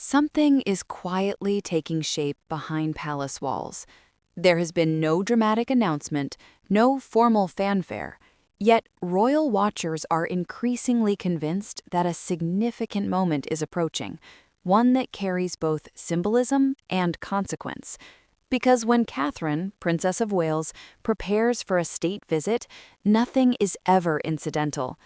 Something is quietly taking shape behind palace walls. There has been no dramatic announcement, no formal fanfare, yet royal watchers are increasingly convinced that a significant moment is approaching, one that carries both symbolism and consequence. Because when Catherine, Princess of Wales, prepares for a state visit, nothing is ever incidental.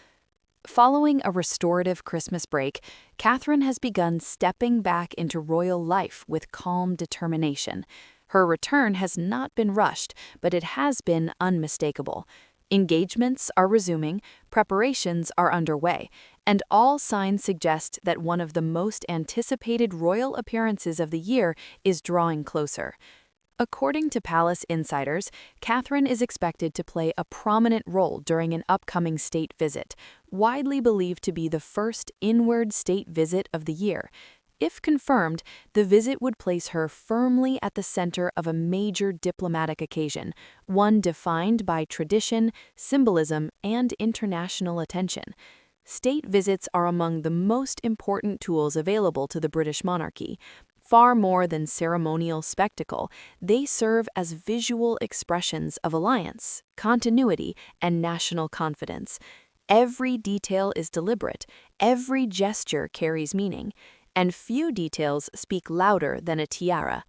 Following a restorative Christmas break, Catherine has begun stepping back into royal life with calm determination. Her return has not been rushed, but it has been unmistakable. Engagements are resuming, preparations are underway, and all signs suggest that one of the most anticipated royal appearances of the year is drawing closer. According to palace insiders, Catherine is expected to play a prominent role during an upcoming state visit, widely believed to be the first inward state visit of the year. If confirmed, the visit would place her firmly at the center of a major diplomatic occasion, one defined by tradition, symbolism, and international attention. State visits are among the most important tools available to the British monarchy. Far more than ceremonial spectacle, they serve as visual expressions of alliance, continuity, and national confidence. Every detail is deliberate, every gesture carries meaning, and few details speak louder than a tiara.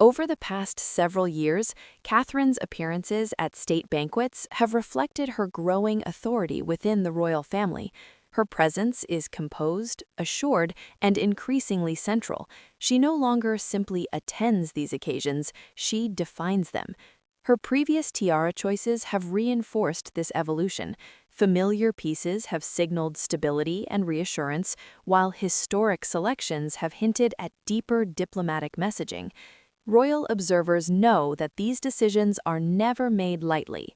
Over the past several years, Catherine's appearances at state banquets have reflected her growing authority within the royal family. Her presence is composed, assured, and increasingly central. She no longer simply attends these occasions, she defines them. Her previous tiara choices have reinforced this evolution. Familiar pieces have signaled stability and reassurance, while historic selections have hinted at deeper diplomatic messaging. Royal observers know that these decisions are never made lightly,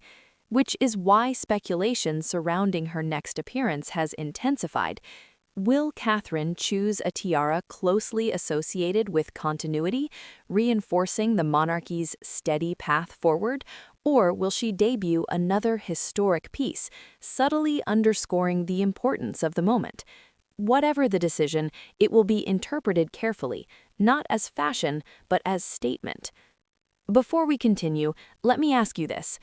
which is why speculation surrounding her next appearance has intensified. Will Catherine choose a tiara closely associated with continuity, reinforcing the monarchy's steady path forward, or will she debut another historic piece, subtly underscoring the importance of the moment? Whatever the decision, it will be interpreted carefully, not as fashion, but as statement. Before we continue, let me ask you this.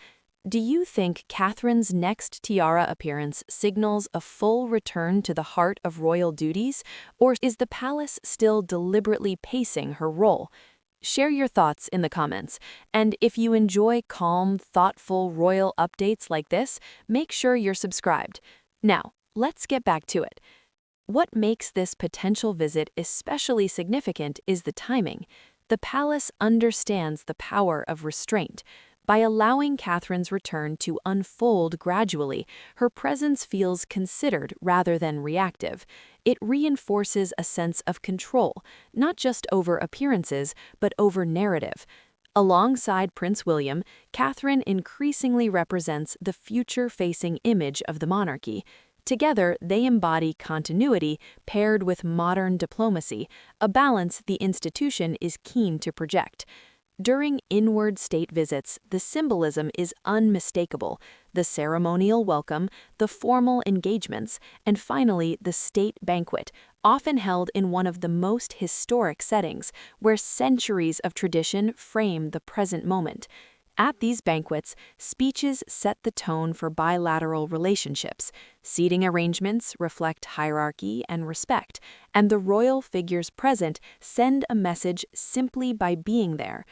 Do you think Catherine's next tiara appearance signals a full return to the heart of royal duties, or is the palace still deliberately pacing her role? Share your thoughts in the comments, and if you enjoy calm, thoughtful royal updates like this, make sure you're subscribed. Now, let's get back to it. What makes this potential visit especially significant is the timing. The palace understands the power of restraint. By allowing Catherine's return to unfold gradually, her presence feels considered rather than reactive. It reinforces a sense of control, not just over appearances, but over narrative. Alongside Prince William, Catherine increasingly represents the future-facing image of the monarchy. Together, they embody continuity paired with modern diplomacy, a balance the institution is keen to project. During inward state visits, the symbolism is unmistakable: the ceremonial welcome, the formal engagements, and finally the state banquet, often held in one of the most historic settings, where centuries of tradition frame the present moment. At these banquets, speeches set the tone for bilateral relationships, seating arrangements reflect hierarchy and respect, and the royal figures present send a message simply by being there.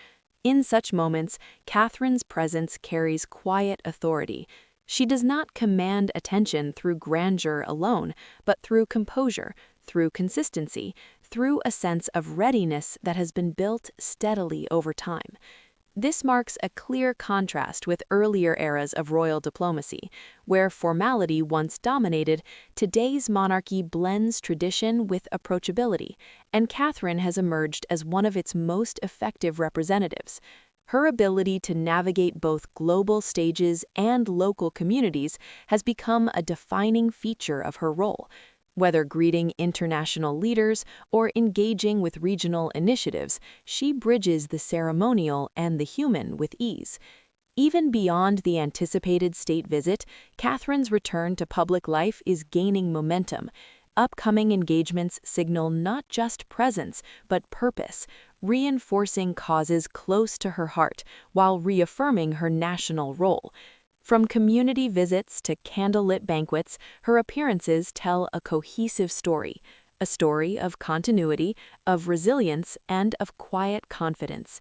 In such moments, Catherine's presence carries quiet authority. She does not command attention through grandeur alone, but through composure, through consistency, through a sense of readiness that has been built steadily over time. This marks a clear contrast with earlier eras of royal diplomacy, where formality once dominated. Today's monarchy blends tradition with approachability, and Catherine has emerged as one of its most effective representatives. Her ability to navigate both global stages and local communities has become a defining feature of her role. Whether greeting international leaders or engaging with regional initiatives, she bridges the ceremonial and the human with ease. Even beyond the anticipated state visit, Catherine's return to public life is gaining momentum. upcoming engagements signal not just presence, but purpose, reinforcing causes close to her heart while reaffirming her national role. From community visits to candlelit banquets, her appearances tell a cohesive story, a story of continuity, of resilience, and of quiet confidence.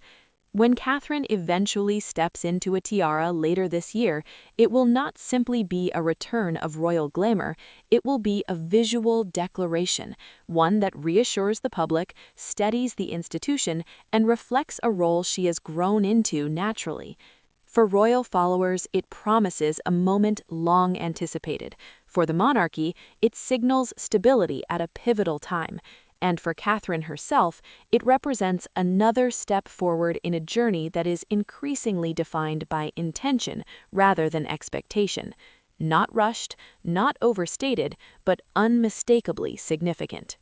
When Catherine eventually steps into a tiara later this year, it will not simply be a return of royal glamour, it will be a visual declaration, one that reassures the public, steadies the institution, and reflects a role she has grown into naturally. For royal followers, it promises a moment long anticipated. For the monarchy, it signals stability at a pivotal time. And for Catherine herself, it represents another step forward in a journey that is increasingly defined by intention rather than expectation. Not rushed, not overstated, but unmistakably significant.